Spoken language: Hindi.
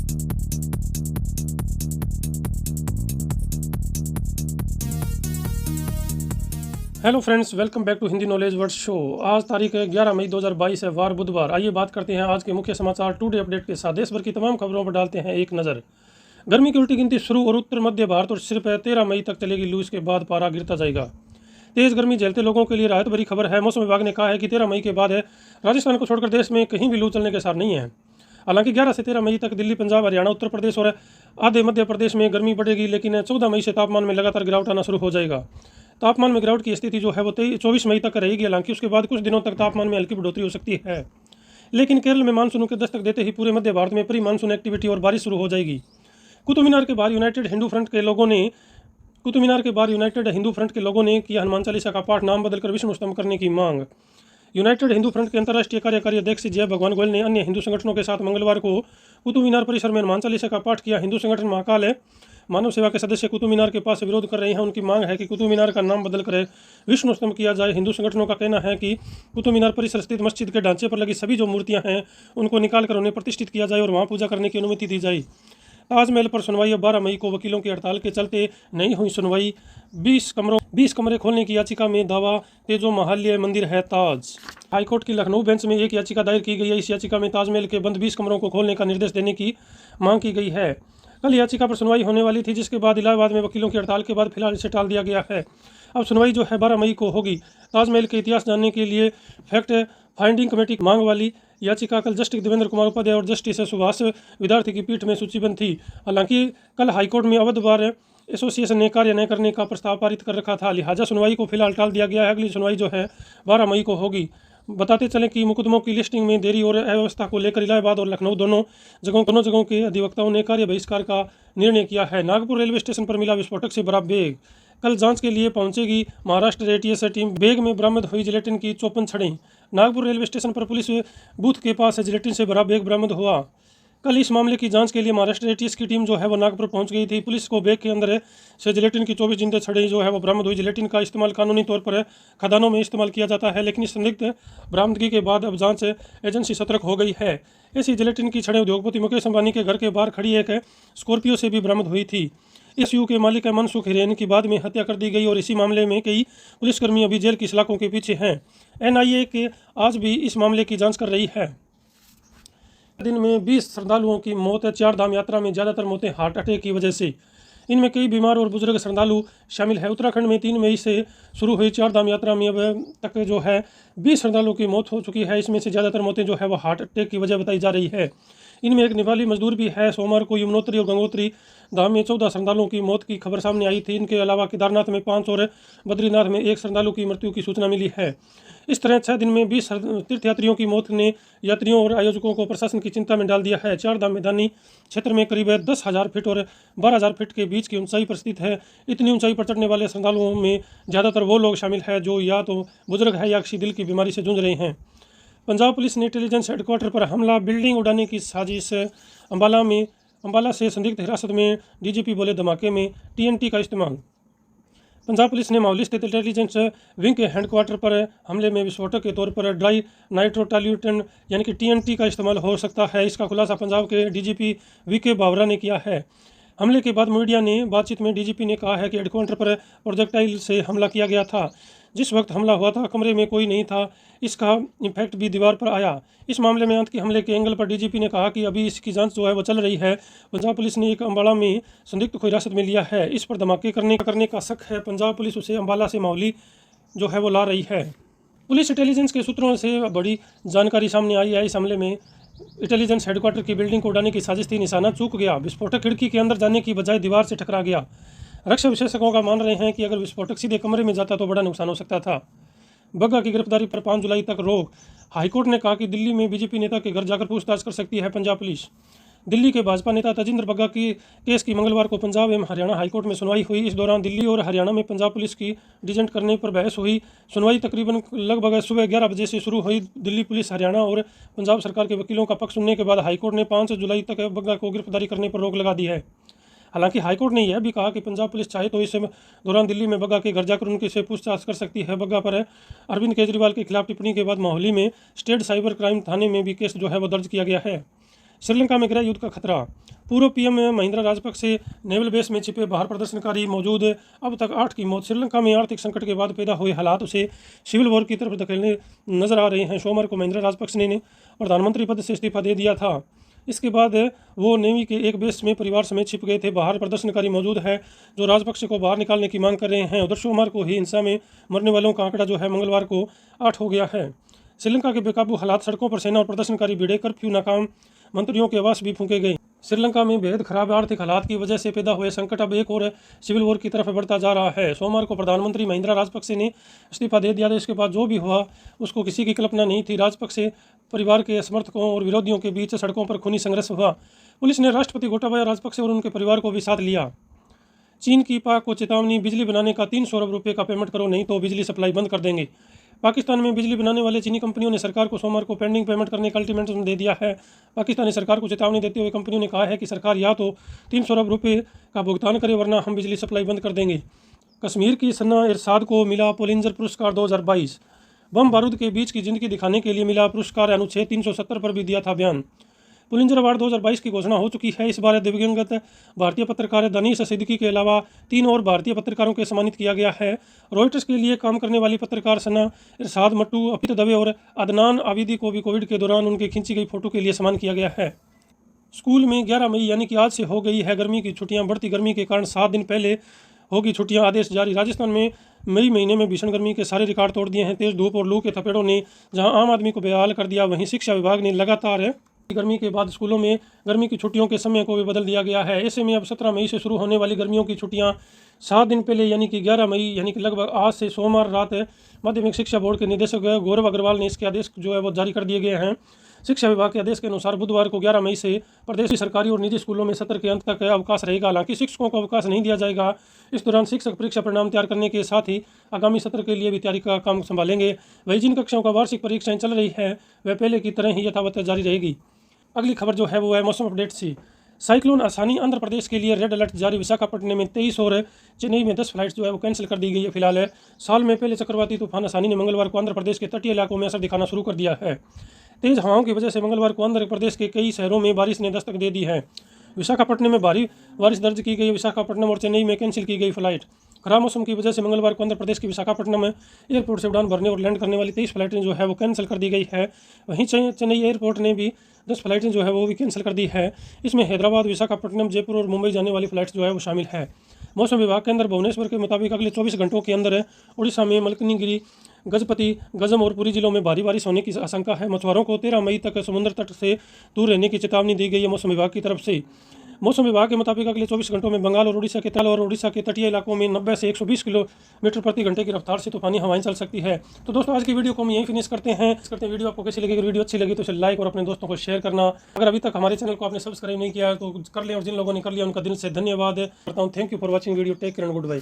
Hello friends, welcome back to Hindi knowledge word show. आज तारीख है 11 मई 2022 है, वार बुधवार। आइए बात करते हैं आज के मुख्य समाचार टुडे अपडेट के साथ। देश भर की तमाम खबरों पर डालते हैं एक नज़र। गर्मी की उल्टी गिनती शुरू और उत्तर मध्य भारत और सिर्फ 13 मई तक चलेगी लू। इसके बाद पारा गिरता जाएगा। तेज़ गर्मी झेलते लोगों के लिए राहत भरी खबर है। मौसम विभाग ने कहा है कि 13 मई के बाद राजस्थान को छोड़कर देश में कहीं भी लू चलने के आसार नहीं है। हालांकि 11 से 13 मई तक दिल्ली, पंजाब, हरियाणा, उत्तर प्रदेश और आधे मध्य प्रदेश में गर्मी बढ़ेगी, लेकिन 14 मई से तापमान में लगातार गिरावट आना शुरू हो जाएगा। तापमान में गिरावट की स्थिति जो है वो 24 मई तक रहेगी। हालांकि उसके बाद कुछ दिनों तक तापमान में हल्की बढ़ोतरी हो सकती है। लेकिन केरल में मानसून के दस्तक देते ही पूरे मध्य भारत में प्री मानसून एक्टिविटी और बारिश शुरू हो जाएगी। कुतुब मीनार के बाहर यूनाइटेड हिंदू फ्रंट के लोगों ने किया हनुमान चालीसा का पाठ, नाम बदलकर विष्णु स्तंभ करने की मांग। यूनाइटेड हिंदू फ्रंट के अंतर्राष्ट्रीय कार्यकारी अध्यक्ष जय भगवान गोयल ने अन्य हिंदू संगठनों के साथ मंगलवार को कुतुब मीनार परिसर में हनुमान चालीसा का पाठ किया। हिंदू संगठन महाकाल मानव सेवा के सदस्य कुतुब मीनार के पास विरोध कर रहे हैं। उनकी मांग है कि कुतुब मीनार का नाम बदलकर विष्णु स्तंभ किया जाए। हिंदू संगठनों का कहना है कि कुतुब मीनार परिसर स्थित मस्जिद के ढांचे पर लगी सभी जो मूर्तियां हैं उनको निकालकर उन्हें प्रतिष्ठित किया जाए और वहां पूजा करने की अनुमति दी जाए। ताजमहल पर सुनवाई। अब 12 मई को वकीलों की हड़ताल के चलते नहीं हुई सुनवाई। 20 कमरे खोलने की याचिका में दावा, तेजो महाल्य मंदिर है ताज। हाईकोर्ट की लखनऊ बेंच में एक याचिका दायर की गई है। इस याचिका में ताजमहल के बंद 20 कमरों को खोलने का निर्देश देने की मांग की गई है। कल याचिका पर सुनवाई होने वाली थी, जिसके बाद इलाहाबाद में वकीलों की हड़ताल के बाद फिलहाल इसे टाल दिया गया है। अब सुनवाई जो है 12 मई को होगी। ताजमहल के इतिहास जानने के लिए फैक्ट फाइंडिंग कमेटी मांग वाली याचिका कल जस्टिस देवेंद्र कुमार उपाध्याय और जस्टिस सुभाष विद्यार्थी की पीठ में सूचीबद्ध थी। हालांकि कल हाईकोर्ट में अवध बार एसोसिएशन ने कार्य न करने का प्रस्ताव पारित कर रखा था, लिहाजा सुनवाई को फिलहाल टाल दिया गया है। अगली सुनवाई जो है 12 मई को होगी। बताते चलें कि मुकदमों की लिस्टिंग में देरी और अव्यवस्था को लेकर इलाहाबाद और लखनऊ दोनों जगहों के अधिवक्ताओं ने कार्य बहिष्कार का निर्णय किया है। नागपुर रेलवे स्टेशन पर मिला विस्फोटक से भरा बैग। कल जांच के लिए पहुंचेगी महाराष्ट्र एटीएस टीम। बैग में बरामद हुई जिलेटिन की 54 छड़ें। नागपुर रेलवे स्टेशन पर पुलिस बूथ के पास जिलेटिन से भरा बैग बरामद हुआ। कल इस मामले की जांच के लिए महाराष्ट्र एटीएस की टीम जो है वो नागपुर पहुंच गई थी। पुलिस को बैग के अंदर से जिलेटिन की 24 जिंदे छड़ें जो है वो बरामद हुई। जिलेटिन का इस्तेमाल कानूनी तौर पर खदानों में इस्तेमाल किया जाता है, लेकिन इस संदिग्ध बरामदगी के बाद अब जांच एजेंसी सतर्क हो गई है। ऐसी जिलेटिन की छड़ें उद्योगपति मुकेश अंबानी के घर के बाहर खड़ी एक स्कॉर्पियो से भी बरामद हुई थी। इस यू के मालिक मनसुख हिरेन की बाद में हत्या कर दी गई और इसी मामले में कई पुलिसकर्मी अभी जेल की सलाखों के पीछे हैं। एनआईए के आज भी इस मामले की जांच कर रही है। दिन में 20 श्रद्धालुओं की मौत है। 4 धाम यात्रा में ज़्यादातर मौतें हार्ट अटैक की वजह से। इनमें कई बीमार और बुजुर्ग श्रद्धालु शामिल है। उत्तराखंड में 3 मई से शुरू हुई 4 धाम यात्रा में अब तक जो है 20 श्रद्धालुओं की मौत हो चुकी है। इसमें से ज़्यादातर मौतें जो है वो हार्ट अटैक की वजह बताई जा रही है। इनमें एक नेपाली मजदूर भी है। सोमवार को यमुनोत्री और गंगोत्री धाम में 14 श्रद्धालुओं की मौत की खबर सामने आई थी। इनके अलावा केदारनाथ में 5 और बद्रीनाथ में 1 श्रद्धालु की मृत्यु की सूचना मिली है। इस तरह 6 दिन में 20 तीर्थयात्रियों की मौत ने यात्रियों और आयोजकों को प्रशासन की चिंता में डाल दिया है। 4 धाम मैदानी क्षेत्र में करीब 10,000 फीट और 12,000 फीट के बीच की ऊंचाई पर स्थित है। इतनी ऊंचाई पर चढ़ने वाले श्रद्धालुओं में ज़्यादातर वो लोग शामिल हैं जो या तो बुजुर्ग है या किसी दिल की बीमारी से जूझ रहे हैं। पंजाब पुलिस ने इंटेलिजेंस हेडक्वार्टर पर हमला, बिल्डिंग उड़ाने की साजिश। अंबाला से संदिग्ध हिरासत में, डीजीपी बोले धमाके में टीएनटी का इस्तेमाल। पंजाब पुलिस ने माहौली स्थित इंटेलिजेंस विंग के हेडक्वार्टर पर हमले में विस्फोटक के तौर पर ड्राई नाइट्रोटोल्यूटेन यानी कि टीएनटी का इस्तेमाल हो सकता है। इसका खुलासा पंजाब के डीजीपी वीके बावरा ने किया है। हमले के बाद मीडिया ने बातचीत में डीजीपी ने कहा है कि हेडक्वार्टर पर प्रोजेक्टाइल से हमला किया गया था। जिस वक्त हमला हुआ था कमरे में कोई नहीं था। इसका इम्पैक्ट भी दीवार पर आया। इस मामले में आतंकी हमले के एंगल पर डीजीपी ने कहा कि अभी इसकी जांच जो है वो चल रही है। पंजाब पुलिस ने एक अम्बाला में संदिग्ध को हिरासत में लिया है। इस पर धमाके करने का शक है। पंजाब पुलिस उसे अम्बाला से माहौली जो है वो ला रही है। पुलिस इंटेलिजेंस के सूत्रों से बड़ी जानकारी सामने आई है। इस हमले में इंटेलिजेंस हेडक्वार्टर की बिल्डिंग को उड़ाने की साजिश थी। निशाना चूक गया। विस्फोटक खिड़की के अंदर जाने की बजाय दीवार से टकरा गया। रक्षा विशेषज्ञों का मान रहे हैं कि अगर विस्फोटक सीधे कमरे में जाता तो बड़ा नुकसान हो सकता था। बग्गा की गिरफ्तारी पर 5 जुलाई तक रोक। हाईकोर्ट ने कहा कि दिल्ली में बीजेपी नेता के घर जाकर पूछताछ कर सकती है पंजाब पुलिस। दिल्ली के भाजपा नेता तजिंदर बग्गा की केस की मंगलवार को पंजाब एवं हरियाणा हाईकोर्ट में सुनवाई हुई। इस दौरान दिल्ली और हरियाणा में पंजाब पुलिस की डिटेंट करने पर बहस हुई। सुनवाई तकरीबन लगभग सुबह 11 बजे से शुरू हुई। दिल्ली पुलिस, हरियाणा और पंजाब सरकार के वकीलों का पक्ष सुनने के बाद हाईकोर्ट ने 5 जुलाई तक बग्गा को गिरफ्तारी करने पर रोक लगा दी है। हालांकि हाईकोर्ट ने यह भी कहा कि पंजाब पुलिस चाहे तो इस दौरान दिल्ली में बग्गा के घर जाकर उनके से पूछताछ कर सकती है। बग्गा पर अरविंद केजरीवाल के खिलाफ टिप्पणी के बाद मोहाली में स्टेट साइबर क्राइम थाने में भी केस जो है वो दर्ज किया गया है। श्रीलंका में गृह युद्ध का खतरा। पूर्व PM Mahindra Rajapaksa naval base में छिपे बाहर प्रदर्शनकारी मौजूद। अब तक 8 की मौत। श्रीलंका में आर्थिक संकट के बाद पैदा हुए हालात उसे सिविल वॉर की तरफ धकेलने नजर आ रहे हैं। सोमवार को महिंद्रा राजपक्षे ने प्रधानमंत्री पद से इस्तीफा दे दिया था। इसके बाद वो नेवी के एक बेस में परिवार समेत छिप गए थे। बाहर प्रदर्शनकारी मौजूद है जो राजपक्षे को बाहर निकालने की मांग कर रहे हैं। उधर सोमवार को ही हिंसा में मरने वालों का आंकड़ा जो है मंगलवार को 8 हो गया है। श्रीलंका के बेकाबू हालात, सड़कों पर सेना और प्रदर्शनकारी भिड़े, कर्फ्यू नाकाम, मंत्रियों के आवास भी फूंके गए। श्रीलंका में बेहद खराब आर्थिक हालात की वजह से पैदा हुए संकट अब एक और सिविल वॉर की तरफ बढ़ता जा रहा है। सोमवार को प्रधानमंत्री महिंद्रा राजपक्षे ने इस्तीफा दे दिया था। इसके बाद जो भी हुआ उसको किसी की कल्पना नहीं थी। राजपक्षे परिवार के समर्थकों और विरोधियों के बीच सड़कों पर खूनी संघर्ष हुआ। पुलिस ने राष्ट्रपति गोटाबाया राजपक्षे और उनके परिवार को भी साथ लिया। चीन की पाक को चेतावनी, बिजली बनाने का 300 अरब रुपये का पेमेंट करो नहीं तो बिजली सप्लाई बंद कर देंगे। पाकिस्तान में बिजली बनाने वाले चीनी कंपनियों ने सरकार को सोमवार को पेंडिंग पेमेंट करने का अल्टीमेटम दे दिया है। पाकिस्तानी सरकार को चेतावनी देते हुए कंपनियों ने कहा है कि सरकार या तो 300 अरब रुपये का भुगतान करे वरना हम बिजली सप्लाई बंद कर देंगे। कश्मीर की सना इरशाद को मिला पुलित्जर पुरस्कार 2022। बम बारूद के बीच की जिंदगी दिखाने के लिए मिला पुरस्कार। अनुच्छेद 370 पर भी दिया था बयान। पुलित्जर अवार्ड 2022 की घोषणा हो चुकी है। इस बार दिवंगत भारतीय पत्रकार दानिश सिद्दीकी के अलावा 3 और भारतीय पत्रकारों को सम्मानित किया गया है। रॉयटर्स के लिए काम करने वाली पत्रकार सना इरशाद, मट्टू अपित दवे और अदनान आबिदी को भी कोविड के दौरान उनकी खींची गई फोटो के लिए सम्मान किया गया है। स्कूल में 11 मई यानी कि आज से हो गई है गर्मी की छुट्टियां। बढ़ती गर्मी के कारण 7 दिन पहले होगी छुट्टियां, आदेश जारी। राजस्थान में मई महीने में भीषण गर्मी के सारे रिकॉर्ड तोड़ दिए हैं। तेज धूप और लू के थपेड़ों ने जहां आम आदमी को बेहाल कर दिया, वहीं शिक्षा विभाग ने लगातार गर्मी के बाद स्कूलों में गर्मी की छुट्टियों के समय को भी बदल दिया गया है। ऐसे में अब 17 मई से शुरू होने वाली गर्मियों की छुट्टियां 7 दिन पहले यानी कि 11 मई यानी कि लगभग आज से सोमवार रात माध्यमिक शिक्षा बोर्ड के निदेशक गौरव अग्रवाल ने इसके आदेश जो है वो जारी कर दिए गए हैं। शिक्षा विभाग के आदेश के अनुसार बुधवार को 11 मई से प्रदेश की सरकारी और निजी स्कूलों में सत्र के अंत तक अवकाश रहेगा। हालांकि शिक्षकों को अवकाश नहीं दिया जाएगा। इस दौरान शिक्षक परीक्षा परिणाम तैयार करने के साथ ही आगामी सत्र के लिए भी तैयारी का काम संभालेंगे। वही जिन कक्षाओं का वार्षिक परीक्षाएं चल रही है वह पहले की तरह ही यथावत जारी रहेगी। अगली खबर जो है वो है मौसम अपडेट सी। साइक्लोन आसानी आंध्र प्रदेश के लिए रेड अलर्ट जारी। विशाखापट्टनम में 23 और चेन्नई में 10 फ्लाइट्स जो है वो कैंसिल कर दी गई है। फिलहाल साल में पहले चक्रवाती तूफान आसानी ने मंगलवार को आंध्र प्रदेश के तटीय इलाकों में असर दिखाना शुरू कर दिया है। तेज हवाओं की वजह से मंगलवार को आंध्र प्रदेश के कई शहरों में बारिश ने दस्तक दे दी है। विशाखापट्टनम में भारी बारिश दर्ज की गई। विशाखापट्टनम और चेन्नई में कैंसिल की गई फ्लाइट। खराब मौसम की वजह से मंगलवार को आंध्र प्रदेश के विशाखापट्टनम एयरपोर्ट से उड़ान भरने और लैंड करने वाली 23 फ्लाइटें जो है वो कैंसिल कर दी गई है। वहीं चेन्नई एयरपोर्ट ने भी 10 फ्लाइटें जो है वो भी कैंसिल कर दी है। इसमें हैदराबाद, विशाखापट्टनम, जयपुर और मुंबई जाने वाली फ्लाइट्स जो है वो शामिल है। मौसम विभाग के अंदर भुवनेश्वर के मुताबिक अगले 24 घंटों के अंदर उड़ीसा में मलकनगिरी, गजपति, गजम और पुरी जिलों में भारी बारिश होने की आशंका है। मछुआरों को 13 मई तक समुद्र तट से दूर रहने की चेतावनी दी गई है मौसम विभाग की तरफ से। मौसम विभाग के मुताबिक अगले 24 घंटों में बंगाल और उड़ीसा के तटीय इलाकों में 90 से 120 किलोमीटर प्रति घंटे की रफ्तार से तूफानी हवाएं चल सकती है। तो दोस्तों आज की वीडियो को हम यहीं फिनिश करते हैं। वीडियो आपको कैसी लगी? अगर वीडियो अच्छी लगी तो इसे लाइक और अपने दोस्तों को शेयर करना। अगर अभी तक हमारे चैनल को आपने सब्सक्राइब नहीं किया तो कर लें और जिन लोगों ने कर लिया उनका दिल से धन्यवाद करता हूँ। Thank you for watching video. Take care and good bye.